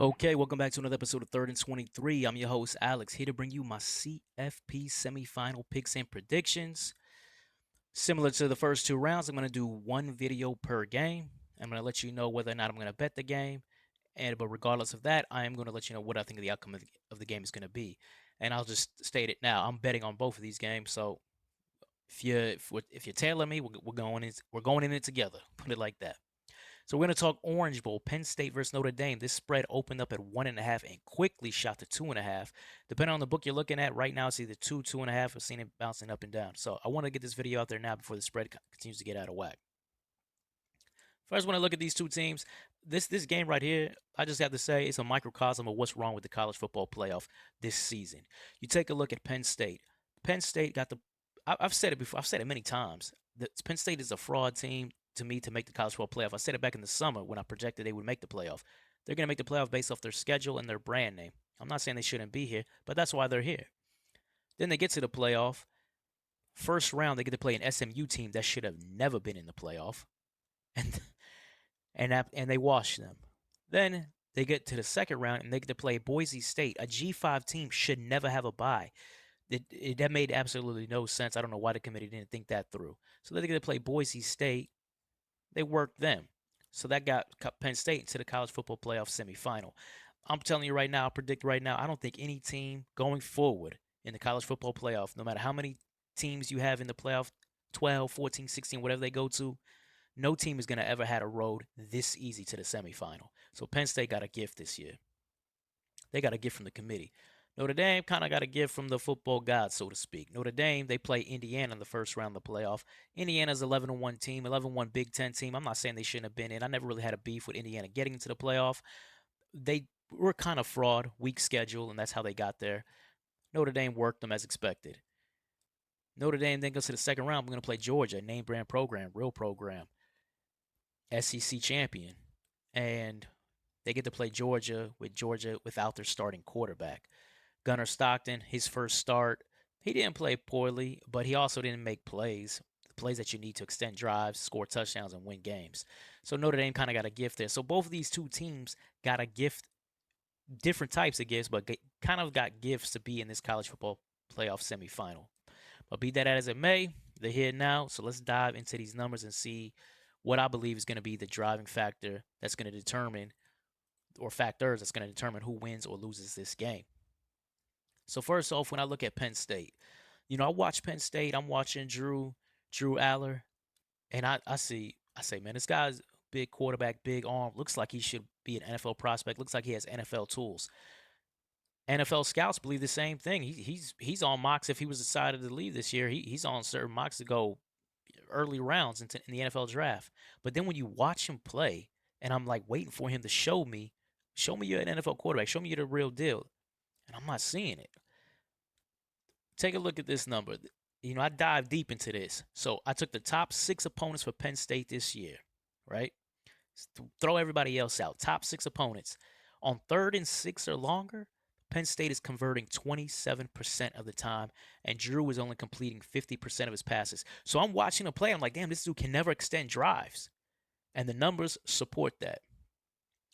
Okay, welcome back to another episode of Third and 23. I'm your host, Alex, here to bring you my CFP semifinal picks and predictions. Similar to the first two rounds, I'm going to do one video per game. I'm going to let you know whether or not I'm going to bet the game. But regardless of that, I am going to let you know what I think the outcome of the game is going to be. And I'll just state it now. I'm betting on both of these games. So if you're tailing me, we're going in it together. Put it like that. So we're going to talk Orange Bowl, Penn State versus Notre Dame. This spread opened up at 1.5 and quickly shot to 2.5. Depending on the book you're looking at, right now it's either 2.5. I've seen it bouncing up and down. So I want to get this video out there now before the spread continues to get out of whack. First, when I look at these two teams, this game right here, I just have to say it's a microcosm of what's wrong with the college football playoff this season. You take a look at Penn State. Penn State got the. I've said it before. I've said it many times. Penn State is a fraud team to me to make the college football playoff. I said it back in the summer when I projected they would make the playoff. They're going to make the playoff based off their schedule and their brand name. I'm not saying they shouldn't be here, but that's why they're here. Then they get to the playoff. First round, they get to play an SMU team that should have never been in the playoff, and and they wash them. Then they get to the second round and they get to play Boise State, a G5 team should never have a bye. That made absolutely no sense. I don't know why the committee didn't think that through. So they get to play Boise State. They worked them. So that got Penn State into the college football playoff semifinal. I'm telling you right now, I predict right now, I don't think any team going forward in the college football playoff, no matter how many teams you have in the playoff, 12, 14, 16, whatever they go to, no team is going to ever had a road this easy to the semifinal. So Penn State got a gift this year. They got a gift from the committee. Notre Dame kind of got a gift from the football gods, so to speak. Notre Dame, they play Indiana in the first round of the playoff. Indiana's 11-1 team, 11-1 Big Ten team. I'm not saying they shouldn't have been in. I never really had a beef with Indiana getting into the playoff. They were kind of fraud, weak schedule, and that's how they got there. Notre Dame worked them as expected. Notre Dame then goes to the second round. We're going to play Georgia, name brand program, real program, SEC champion. And they get to play Georgia without their starting quarterback. Gunnar Stockton, his first start, he didn't play poorly, but he also didn't make plays that you need to extend drives, score touchdowns, and win games. So Notre Dame kind of got a gift there. So both of these two teams got a gift, different types of gifts, but kind of got gifts to be in this college football playoff semifinal. But be that as it may, they're here now. So let's dive into these numbers and see what I believe is going to be the driving factor that's going to determine, or factors that's going to determine who wins or loses this game. So first off, when I look at Penn State, I watch Penn State. I'm watching Drew Aller, and I say, man, this guy's big quarterback, big arm. Looks like he should be an NFL prospect. Looks like he has NFL tools. NFL scouts believe the same thing. He's on mocks if he was decided to leave this year. He's on certain mocks to go early rounds in the NFL draft. But then when you watch him play, and I'm like waiting for him to show me you're an NFL quarterback. Show me you're the real deal. And I'm not seeing it. Take a look at this number. I dive deep into this. So I took the top 6 opponents for Penn State this year, right? Throw everybody else out. Top 6 opponents. On 3rd and 6 or longer, Penn State is converting 27% of the time, and Drew is only completing 50% of his passes. So I'm watching him play. I'm like, damn, this dude can never extend drives. And the numbers support that.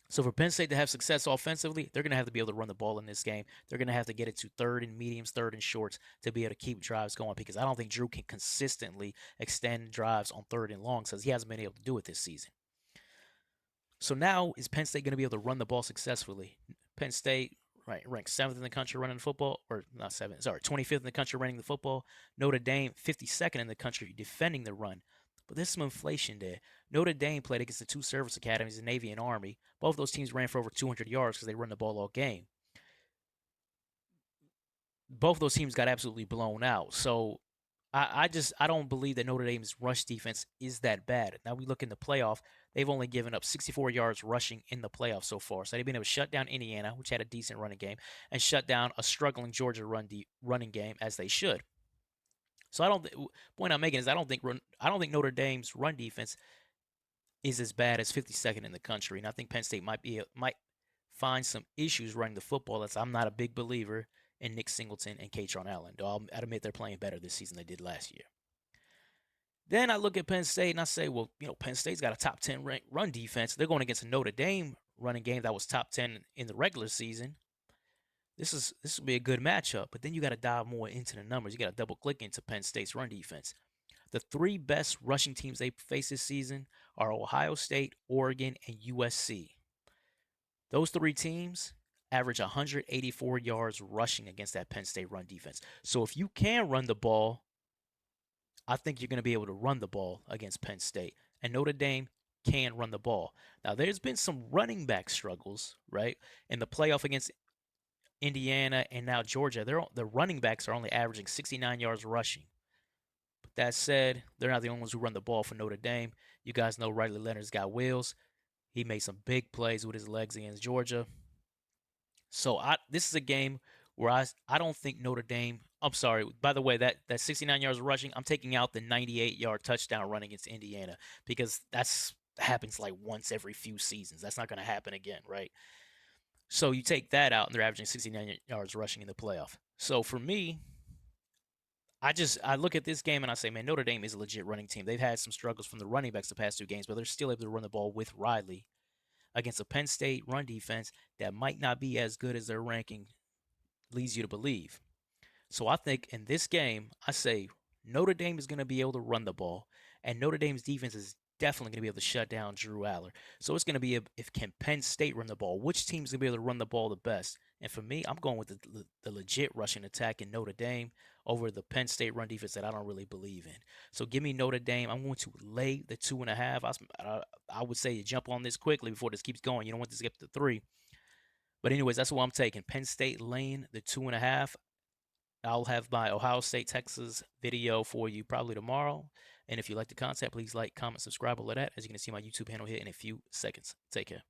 So for Penn State to have success offensively, they're going to have to be able to run the ball in this game. They're going to have to get it to 3rd and mediums, 3rd and shorts to be able to keep drives going, because I don't think Drew can consistently extend drives on 3rd and long, since he hasn't been able to do it this season. So now is Penn State going to be able to run the ball successfully? Penn State, right, ranked 7th in the country running the football, or not 7th, sorry, 25th in the country running the football. Notre Dame, 52nd in the country defending the run. But there's some inflation there. Notre Dame played against the 2 service academies, the Navy and Army. Both those teams ran for over 200 yards because they run the ball all game. Both those teams got absolutely blown out. So I don't believe that Notre Dame's rush defense is that bad. Now we look in the playoff, they've only given up 64 yards rushing in the playoff so far. So they've been able to shut down Indiana, which had a decent running game, and shut down a struggling Georgia running game, as they should. So point I'm making is I don't think Notre Dame's run defense is as bad as 52nd in the country, and I think Penn State might find some issues running the football. As I'm not a big believer in Nick Singleton and Katron Allen. Though I'll admit they're playing better this season than they did last year. Then I look at Penn State and I say, well, Penn State's got a top 10 ranked run defense. They're going against a Notre Dame running game that was top 10 in the regular season. This will be a good matchup, but then you got to dive more into the numbers. You got to double click into Penn State's run defense. The three best rushing teams they face this season are Ohio State, Oregon, and USC. Those three teams average 184 yards rushing against that Penn State run defense. So if you can run the ball, I think you're going to be able to run the ball against Penn State. And Notre Dame can run the ball. Now, there's been some running back struggles, right? In the playoff against Indiana and now Georgia, the running backs are only averaging 69 yards rushing. But that said, they're not the only ones who run the ball for Notre Dame. You guys know Riley Leonard's got wheels. He made some big plays with his legs against Georgia. So this is a game where I don't think Notre Dame. I'm sorry. By the way, that 69 yards rushing, I'm taking out the 98-yard touchdown run against Indiana because that happens like once every few seasons. That's not going to happen again, right? So you take that out, and they're averaging 69 yards rushing in the playoff. So for me, I look at this game and I say, man, Notre Dame is a legit running team. They've had some struggles from the running backs the past two games, but they're still able to run the ball with Riley against a Penn State run defense that might not be as good as their ranking leads you to believe. So I think in this game, I say Notre Dame is going to be able to run the ball, and Notre Dame's defense is definitely going to be able to shut down Drew Aller. So it's going to be if can Penn State run the ball, which team's going to be able to run the ball the best? And for me, I'm going with the legit rushing attack in Notre Dame over the Penn State run defense that I don't really believe in. So give me Notre Dame. I'm going to lay the 2.5. I would say you jump on this quickly before this keeps going. You don't want this to get to 3. But anyways, that's what I'm taking. Penn State laying the 2.5. I'll have my Ohio State, Texas video for you probably tomorrow. And if you like the content, please like, comment, subscribe, all of that. As you can see, my YouTube handle here in a few seconds. Take care.